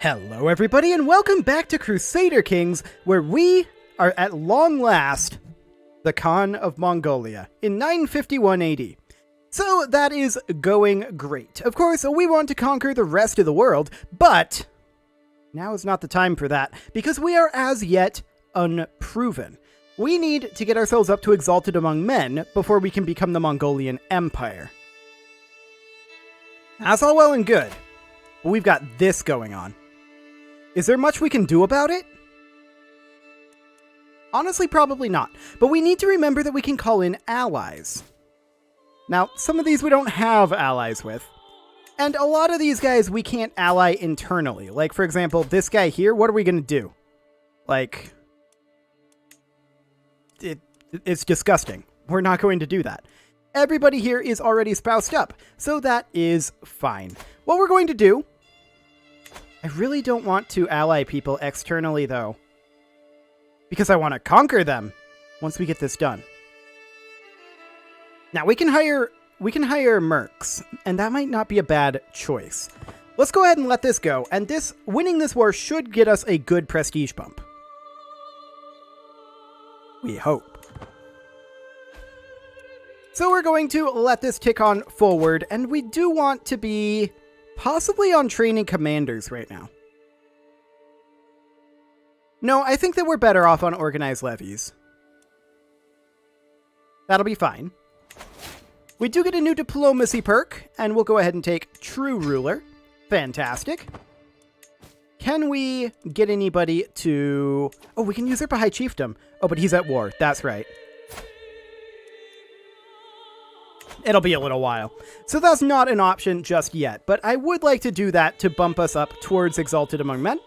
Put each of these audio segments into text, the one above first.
Hello everybody and welcome back to Crusader Kings, where we are at long last the Khan of Mongolia in 951 AD. So that is going great. Of course, we want to conquer the rest of the world, but now is not the time for that, because we are as yet unproven. We need to get ourselves up to Exalted Among Men before we can become the Mongolian Empire. That's all well and good, but we've got this going on. Is there much we can do about it? Honestly, probably not. But we need to remember that we can call in allies. Now, some of these we don't have allies with. And a lot of these guys we can't ally internally. Like, for example, this guy here, what are we going to do? Like, it's disgusting. We're not going to do that. Everybody here is already spoused up, so that is fine. What we're going to do... I really don't want to ally people externally, though, because I want to conquer them once we get this done. Now, we can hire mercs, and that might not be a bad choice. Let's go ahead and let this go, and winning this war should get us a good prestige bump. We hope. So we're going to let this tick on forward, and we do want to be... possibly on training commanders right now. No, I think that we're better off on organized levies. That'll be fine. We do get a new diplomacy perk, and we'll go ahead and take True Ruler. Fantastic. Can we get anybody to... Oh, we can usurp a High Chiefdom. Oh, but he's at war. That's right. It'll be a little while. So that's not an option just yet, but I would like to do that to bump us up towards Exalted Among Men.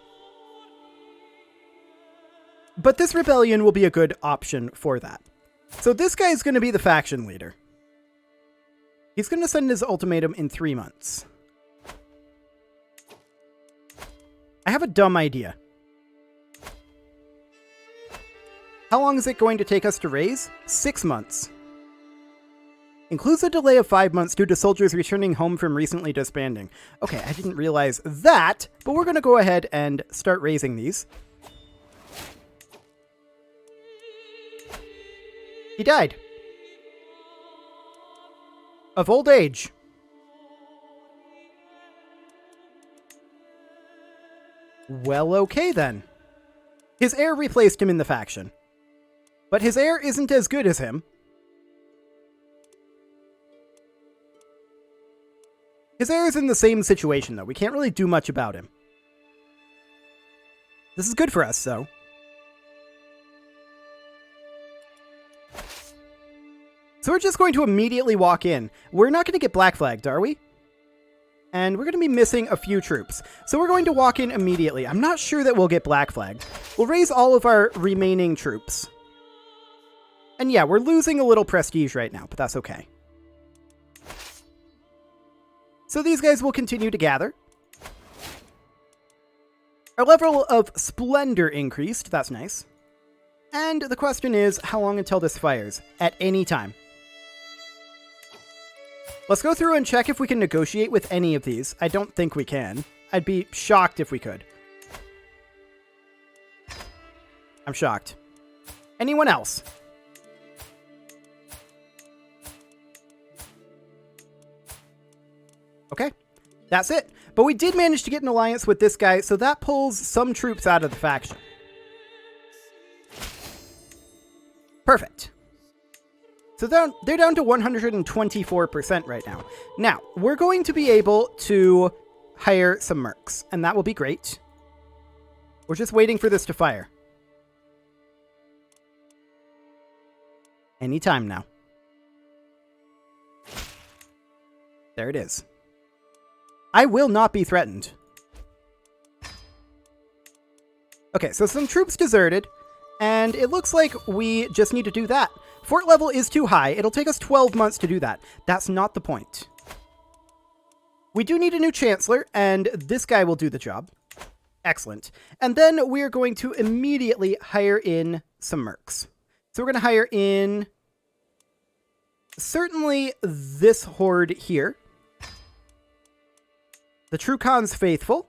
But this rebellion will be a good option for that. So this guy is going to be the faction leader. He's going to send his ultimatum in 3 months. I have a dumb idea. How long is it going to take us to raise? 6 months. Includes a delay of 5 months due to soldiers returning home from recently disbanding. Okay, I didn't realize that, but we're going to go ahead and start raising these. He died. Of old age. Well, okay then. His heir replaced him in the faction. But his heir isn't as good as him. His heir is in the same situation, though. We can't really do much about him. This is good for us, though. So we're just going to immediately walk in. We're not going to get black flagged, are we? And we're going to be missing a few troops. So we're going to walk in immediately. I'm not sure that we'll get black flagged. We'll raise all of our remaining troops. And yeah, we're losing a little prestige right now, but that's okay. So these guys will continue to gather. Our level of splendor increased. That's nice. And the question is, how long until this fires? At any time. Let's go through and check if we can negotiate with any of these. I don't think we can. I'd be shocked if we could. I'm shocked. Anyone else? Okay, that's it. But we did manage to get an alliance with this guy, so that pulls some troops out of the faction. Perfect. So they're down to 124% right now. Now, we're going to be able to hire some mercs, and that will be great. We're just waiting for this to fire. Anytime now. There it is. I will not be threatened. Okay, so some troops deserted, and it looks like we just need to do that. Fort level is too high. It'll take us 12 months to do that. That's not the point. We do need a new chancellor, and this guy will do the job. Excellent. And then we're going to immediately hire in some mercs. So we're going to hire in certainly this horde here. The True Khan's faithful.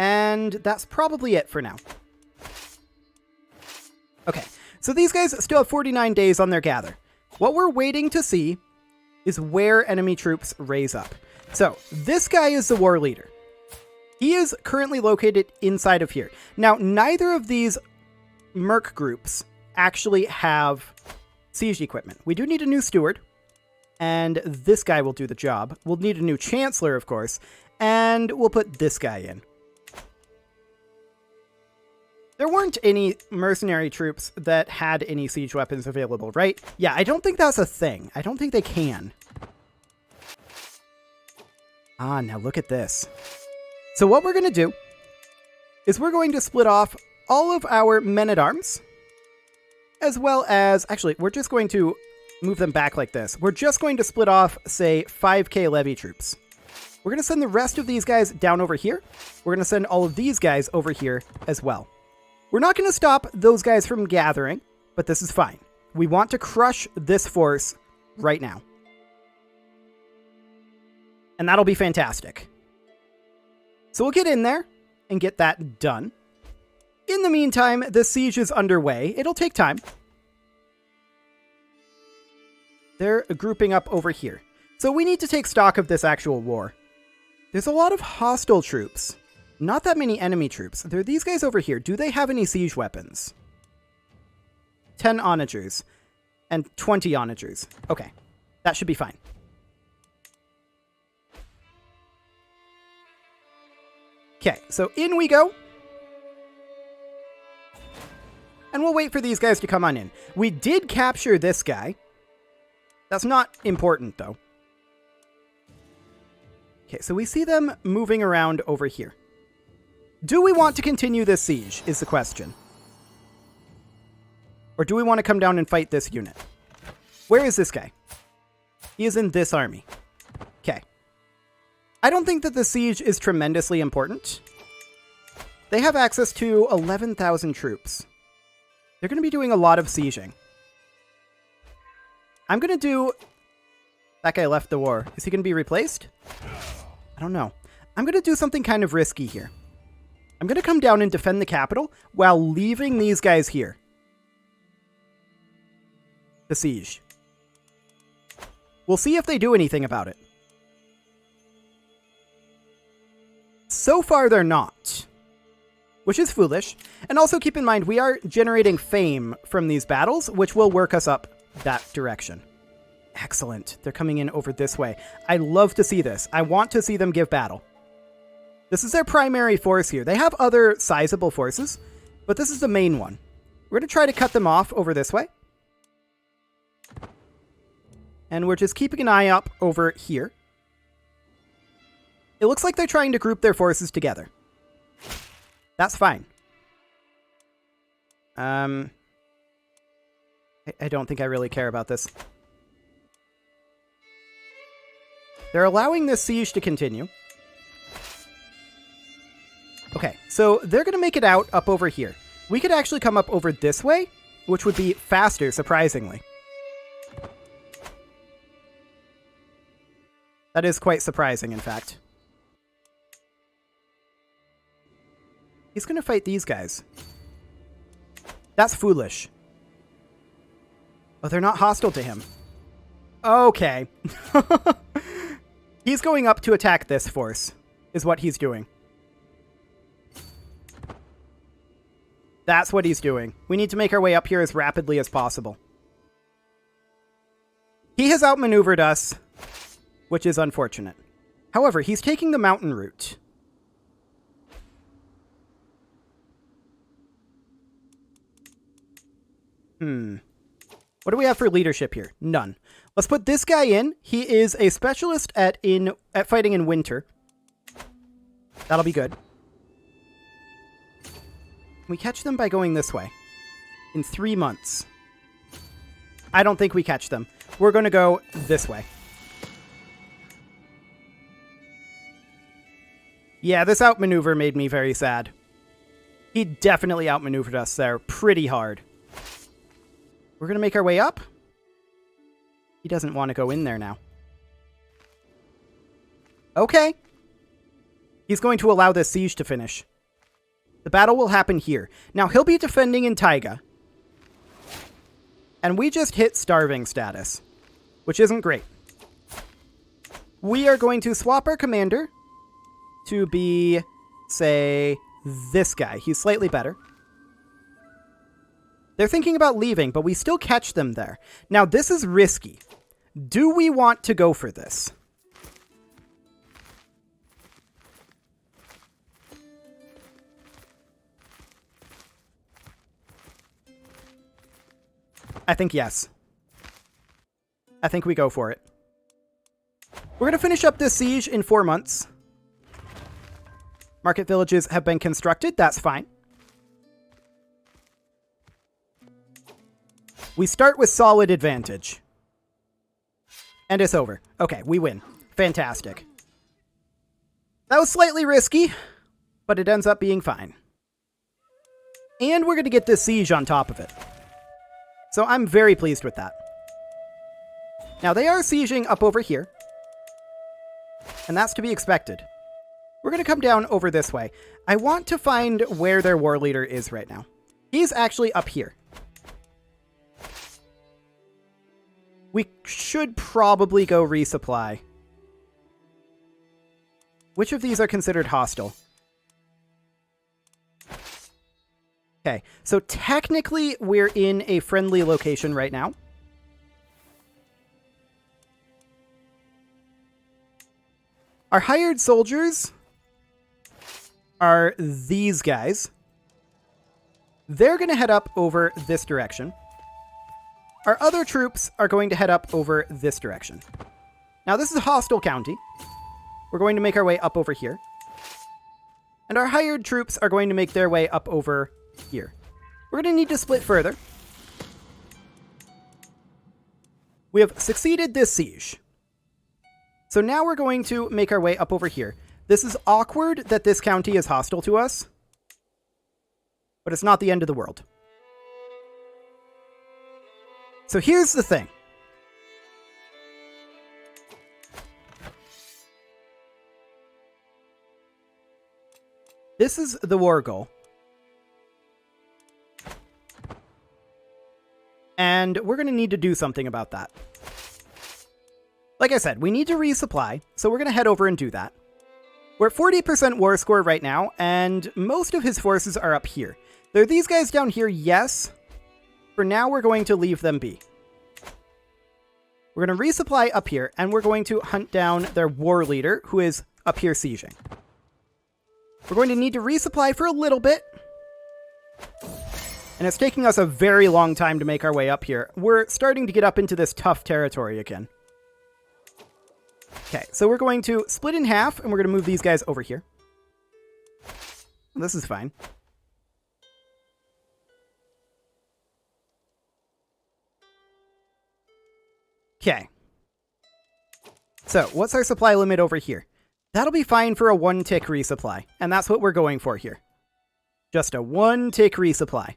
And that's probably it for now. Okay, so these guys still have 49 days on their gather. What we're waiting to see is where enemy troops raise up. So this guy is the war leader. He is currently located inside of here. Now, neither of these merc groups actually have siege equipment. We do need a new steward, and this guy will do the job. We'll need a new chancellor, of course, and we'll put this guy in. There weren't any mercenary troops that had any siege weapons available, right? Yeah, I don't think that's a thing. I don't think they can. Ah, now look at this. So what we're going to do is we're going to split off all of our men-at-arms, as well as... Actually, we're just going to move them back like this. We're just going to split off, say, 5k levy troops. We're going to send the rest of these guys down over here. We're going to send all of these guys over here as well. We're not going to stop those guys from gathering, but this is fine. We want to crush this force right now. And that'll be fantastic. So we'll get in there and get that done. In the meantime, the siege is underway. It'll take time. They're grouping up over here. So we need to take stock of this actual war. There's a lot of hostile troops. Not that many enemy troops. There are these guys over here. Do they have any siege weapons? 10 onagers and 20 onagers. Okay, that should be fine. Okay, so in we go. And we'll wait for these guys to come on in. We did capture this guy. That's not important, though. Okay, so we see them moving around over here. Do we want to continue this siege, is the question. Or do we want to come down and fight this unit? Where is this guy? He is in this army. Okay. I don't think that the siege is tremendously important. They have access to 11,000 troops. They're going to be doing a lot of sieging. I'm going to do... That guy left the war. Is he going to be replaced? I don't know. I'm going to do something kind of risky here. I'm going to come down and defend the capital while leaving these guys here. The siege. We'll see if they do anything about it. So far, they're not. Which is foolish. And also keep in mind, we are generating fame from these battles, which will work us up that direction. Excellent. They're coming in over this way. I love to see this. I want to see them give battle. This is their primary force here. They have other sizable forces, but this is the main one. We're going to try to cut them off over this way. And we're just keeping an eye up over here. It looks like they're trying to group their forces together. That's fine. I don't think I really care about this. They're allowing this siege to continue. Okay, so they're going to make it out up over here. We could actually come up over this way, which would be faster, surprisingly. That is quite surprising, in fact. He's going to fight these guys. That's foolish. Oh, they're not hostile to him. Okay. He's going up to attack this force, is what he's doing. That's what he's doing. We need to make our way up here as rapidly as possible. He has outmaneuvered us, which is unfortunate. However, he's taking the mountain route. What do we have for leadership here? None. Let's put this guy in. He is a specialist at fighting in winter. That'll be good. We catch them by going this way. In 3 months. I don't think we catch them. We're going to go this way. Yeah, this outmaneuver made me very sad. He definitely outmaneuvered us there pretty hard. We're going to make our way up. He doesn't want to go in there now. Okay. He's going to allow this siege to finish. The battle will happen here. Now, he'll be defending in Taiga. And we just hit starving status, which isn't great. We are going to swap our commander to be, say, this guy. He's slightly better. They're thinking about leaving, but we still catch them there. Now, this is risky. Do we want to go for this? I think yes. I think we go for it. We're going to finish up this siege in 4 months. Market villages have been constructed. That's fine. We start with solid advantage. And it's over. Okay, we win. Fantastic. That was slightly risky, but it ends up being fine. And we're going to get this siege on top of it. So I'm very pleased with that. Now, they are sieging up over here. And that's to be expected. We're going to come down over this way. I want to find where their war leader is right now. He's actually up here. We should probably go resupply. Which of these are considered hostile? Okay, so technically we're in a friendly location right now. Our hired soldiers are these guys. They're going to head up over this direction. Our other troops are going to head up over this direction. Now, this is a hostile county. We're going to make our way up over here. And our hired troops are going to make their way up over here. We're going to need to split further. We have succeeded this siege. So now we're going to make our way up over here. This is awkward that this county is hostile to us, but it's not the end of the world. So here's the thing. This is the war goal. And we're going to need to do something about that. Like I said, we need to resupply, so we're going to head over and do that. We're at 40% war score right now, and most of his forces are up here. There are these guys down here, yes. For now, we're going to leave them be. We're going to resupply up here, and we're going to hunt down their war leader, who is up here sieging. We're going to need to resupply for a little bit. And it's taking us a very long time to make our way up here. We're starting to get up into this tough territory again. Okay, so we're going to split in half, and we're going to move these guys over here. This is fine. Okay. So, what's our supply limit over here? That'll be fine for a 1-tick resupply, and that's what we're going for here. Just a 1-tick resupply.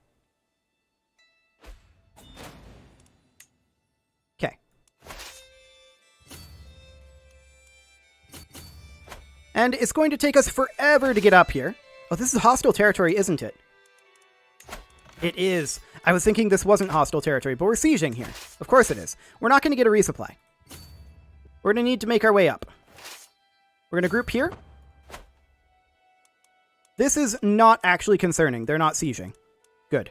Okay. And it's going to take us forever to get up here. Oh, this is hostile territory, isn't it? It is. I was thinking this wasn't hostile territory, but we're sieging here. Of course it is. We're not going to get a resupply. We're going to need to make our way up. We're going to group here. This is not actually concerning. They're not sieging. Good.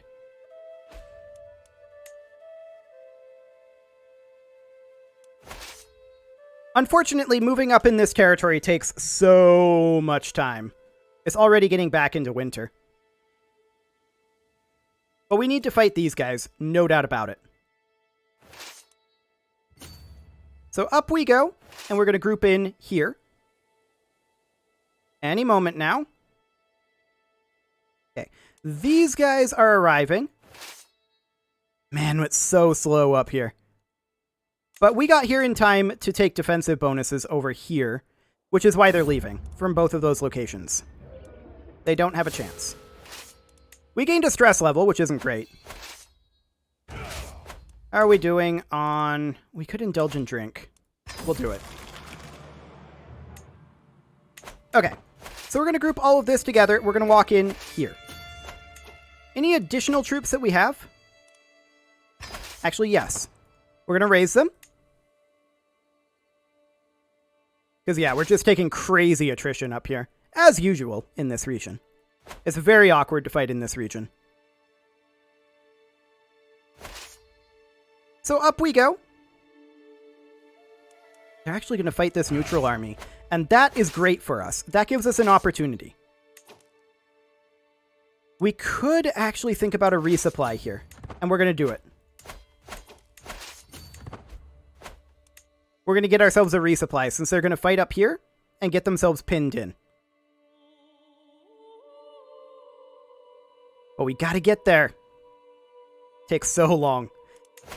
Unfortunately, moving up in this territory takes so much time. It's already getting back into winter. But we need to fight these guys, no doubt about it. So up we go, and we're going to group in here. Any moment now. Okay, these guys are arriving. Man, it's so slow up here. But we got here in time to take defensive bonuses over here, which is why they're leaving from both of those locations. They don't have a chance. We gained a stress level, which isn't great. How are we doing on... We could indulge in drink. We'll do it. Okay. So we're going to group all of this together. We're going to walk in here. Any additional troops that we have? Actually, yes. We're going to raise them. Because, yeah, we're just taking crazy attrition up here. As usual in this region. It's very awkward to fight in this region. So up we go. They're actually going to fight this neutral army. And that is great for us. That gives us an opportunity. We could actually think about a resupply here. And we're going to do it. We're going to get ourselves a resupply since they're going to fight up here and get themselves pinned in. But we got to get there. Takes so long.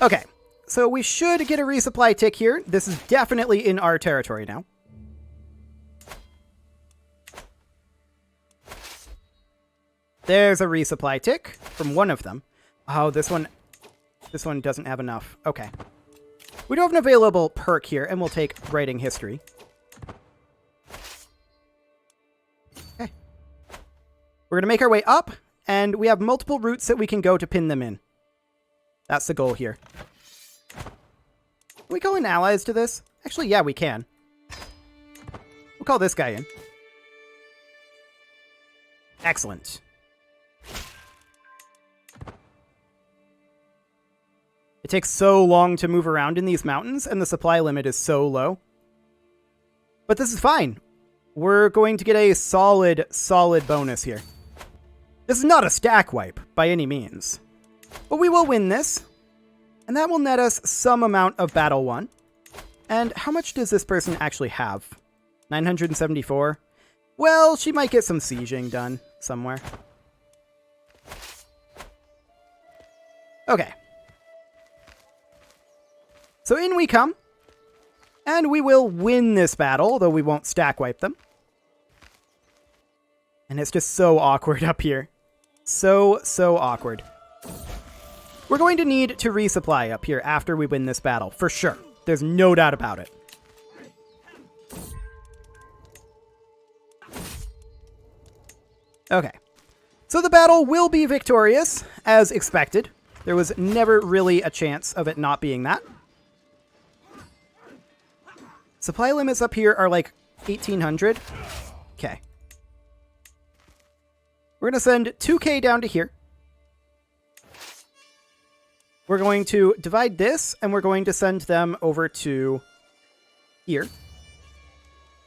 Okay, so we should get a resupply tick here. This is definitely in our territory now. There's a resupply tick from one of them. Oh, this one doesn't have enough. Okay. We do have an available perk here, and we'll take writing history. Okay. We're going to make our way up, and we have multiple routes that we can go to pin them in. That's the goal here. Can we call in allies to this? Actually, yeah, we can. We'll call this guy in. Excellent. It takes so long to move around in these mountains, and the supply limit is so low. But this is fine. We're going to get a solid bonus here. This is not a stack wipe, by any means. But we will win this. And that will net us some amount of battle won. And how much does this person actually have? 974? Well, she might get some sieging done somewhere. Okay. So in we come, and we will win this battle, though we won't stack wipe them. And it's just so awkward up here. So awkward. We're going to need to resupply up here after we win this battle, for sure. There's no doubt about it. Okay. So the battle will be victorious, as expected. There was never really a chance of it not being that. Supply limits up here are like 1,800. Okay. We're going to send 2K down to here. We're going to divide this, and we're going to send them over to here.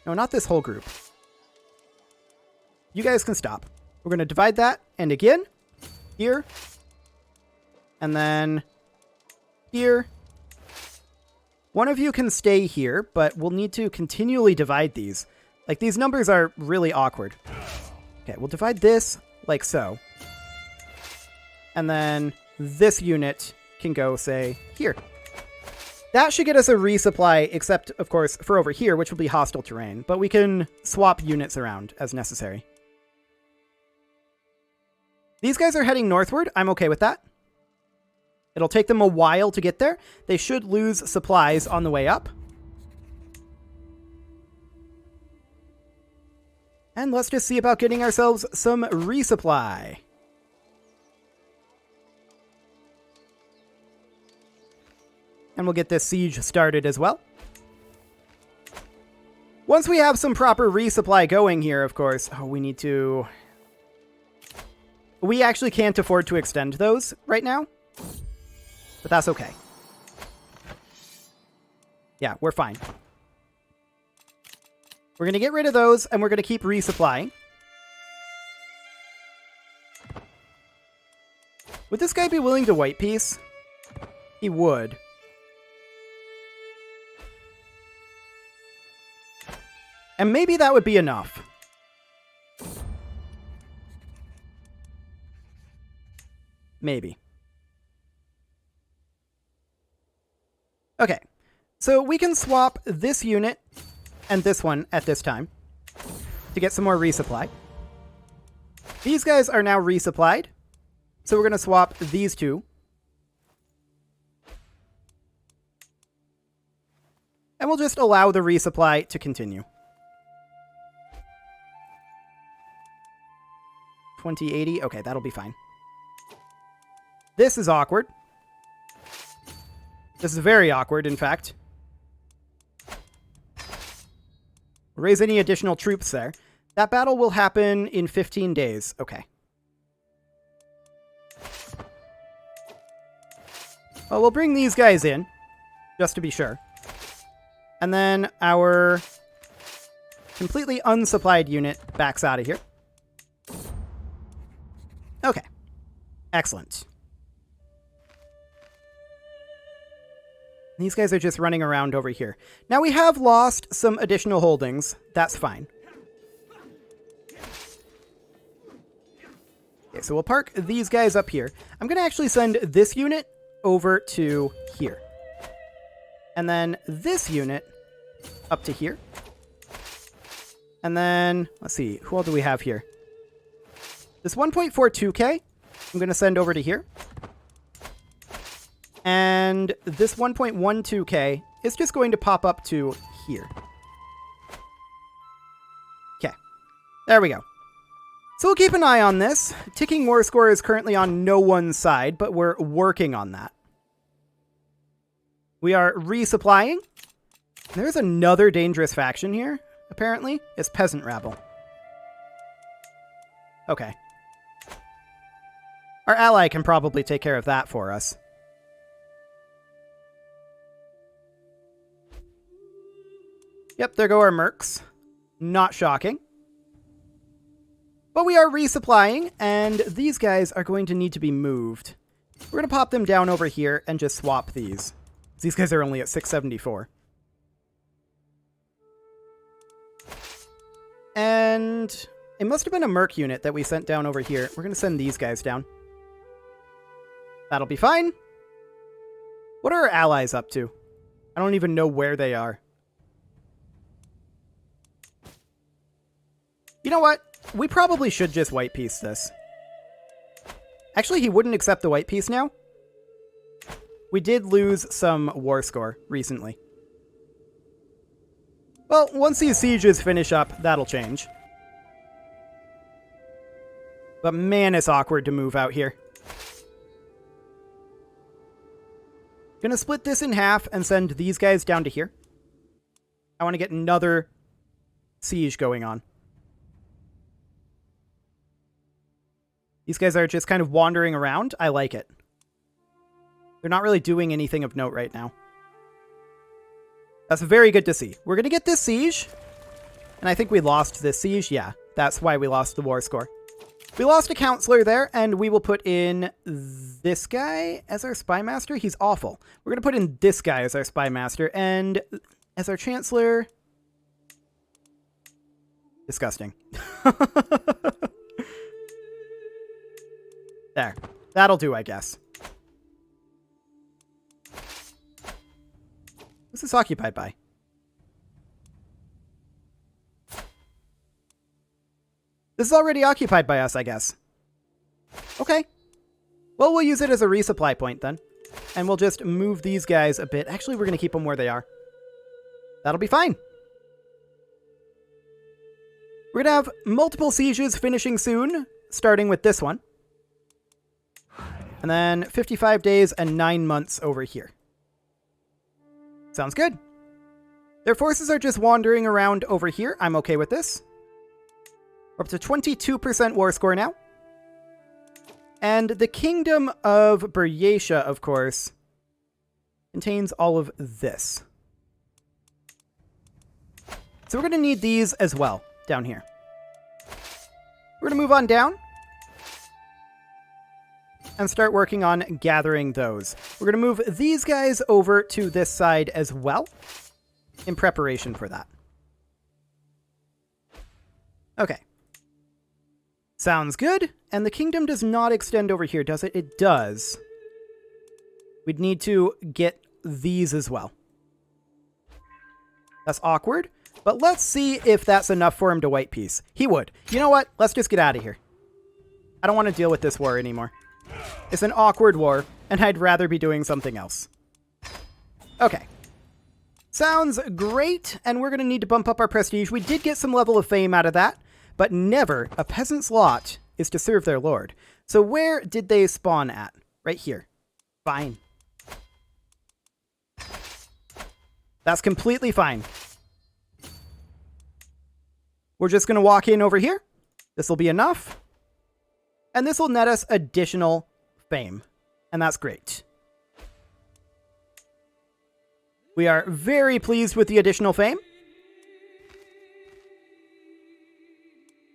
No, not this whole group. You guys can stop. We're going to divide that, and again, here, and then here. One of you can stay here, but we'll need to continually divide these. Like, these numbers are really awkward. Okay, we'll divide this like so. And then this unit can go, say, here. That should get us a resupply, except, of course, for over here, which will be hostile terrain. But we can swap units around as necessary. These guys are heading northward. I'm okay with that. It'll take them a while to get there. They should lose supplies on the way up. And let's just see about getting ourselves some resupply. And we'll get this siege started as well. Once we have some proper resupply going here, of course, we need to... We actually can't afford to extend those right now. But that's okay. Yeah, we're fine. We're going to get rid of those, and we're going to keep resupplying. Would this guy be willing to white piece? He would. And maybe that would be enough. Maybe. Okay, so we can swap this unit and this one at this time to get some more resupply. These guys are now resupplied, so we're going to swap these two. And we'll just allow the resupply to continue. 2080. Okay, that'll be fine. This is awkward. This is very awkward, in fact. Raise any additional troops there. That battle will happen in 15 days. Okay. Well, we'll bring these guys in, just to be sure. And then our completely unsupplied unit backs out of here. Okay. Excellent. These guys are just running around over here. Now we have lost some additional holdings. That's fine. Okay, so we'll park these guys up here. I'm going to actually send this unit over to here. And then this unit up to here. And then, let's see, who all do we have here? This 1.42k, I'm going to send over to here. And this 1.12k is just going to pop up to here. Okay, there we go. So we'll keep an eye on this. Ticking war score is currently on no one's side, but we're working on that. We are resupplying. There's another dangerous faction here, apparently. It's Peasant Rabble. Okay. Our ally can probably take care of that for us. Yep, there go our mercs. Not shocking. But we are resupplying, and these guys are going to need to be moved. We're going to pop them down over here and just swap these. These guys are only at 674. And it must have been a merc unit that we sent down over here. We're going to send these guys down. That'll be fine. What are our allies up to? I don't even know where they are. You know what? We probably should just white piece this. Actually, he wouldn't accept the white piece now. We did lose some war score recently. Well, once these sieges finish up, that'll change. But man, it's awkward to move out here. Gonna split this in half and send these guys down to here. I want to get another siege going on. These guys are just kind of wandering around. I like it. They're not really doing anything of note right now. That's very good to see. We're going to get this siege. And I think we lost this siege. Yeah, that's why we lost the war score. We lost a counselor there, and we will put in this guy as our spy master. He's awful. We're going to put in this guy as our spy master, and as our chancellor... Disgusting. There. That'll do, I guess. What's this occupied by? This is already occupied by us, I guess. Okay. Well, we'll use it as a resupply point then. And we'll just move these guys a bit. Actually, we're going to keep them where they are. That'll be fine. We're going to have multiple sieges finishing soon, starting with this one. And then 55 days and 9 months over here. Sounds good. Their forces are just wandering around over here. I'm okay with this. We're up to 22% war score now. And the Kingdom of Buryatia, of course, contains all of this. So we're going to need these as well down here. We're going to move on down and start working on gathering those. We're going to move these guys over to this side as well in preparation for that. Okay. Sounds good. And the kingdom does not extend over here, does it? It does. We'd need to get these as well. That's awkward. But let's see if that's enough for him to white piece. He would. You know what? Let's just get out of here. I don't want to deal with this war anymore. It's an awkward war, and I'd rather be doing something else. Okay. Sounds great, and we're going to need to bump up our prestige. We did get some level of fame out of that, but never a peasant's lot is to serve their lord. So where did they spawn at? Right here. Fine. That's completely fine. We're just going to walk in over here. This will be enough. And this will net us additional fame. And that's great. We are very pleased with the additional fame.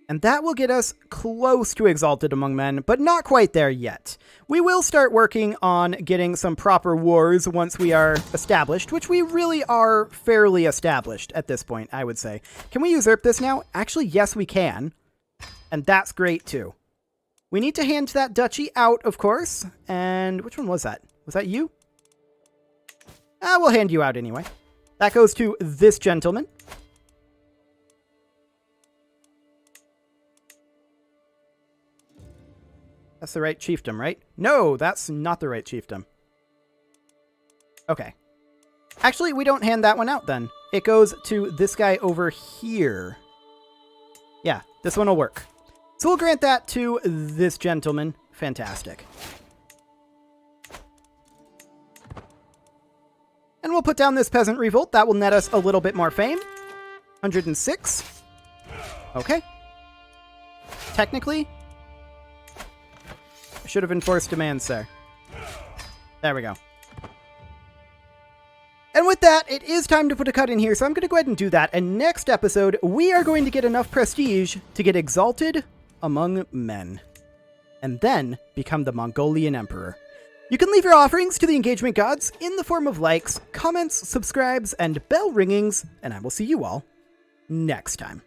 And that will get us close to Exalted Among Men, but not quite there yet. We will start working on getting some proper wars once we are established, which we really are fairly established at this point, I would say. Can we usurp this now? Actually, yes, we can. And that's great, too. We need to hand that duchy out, of course. And which one was that? Was that you? We'll hand you out anyway. That goes to this gentleman. That's the right chiefdom, right? No, that's not the right chiefdom. Okay. Actually, we don't hand that one out then. It goes to this guy over here. Yeah, this one will work. So we'll grant that to this gentleman. Fantastic. And we'll put down this peasant revolt. That will net us a little bit more fame. 106. Okay. Technically, I should have enforced demands, sir. There we go. And with that, it is time to put a cut in here, so I'm going to go ahead and do that. And next episode, we are going to get enough prestige to get Exalted Among Men. And then become the Mongolian Emperor. You can leave your offerings to the engagement gods in the form of likes, comments, subscribes, and bell ringings, and I will see you all next time.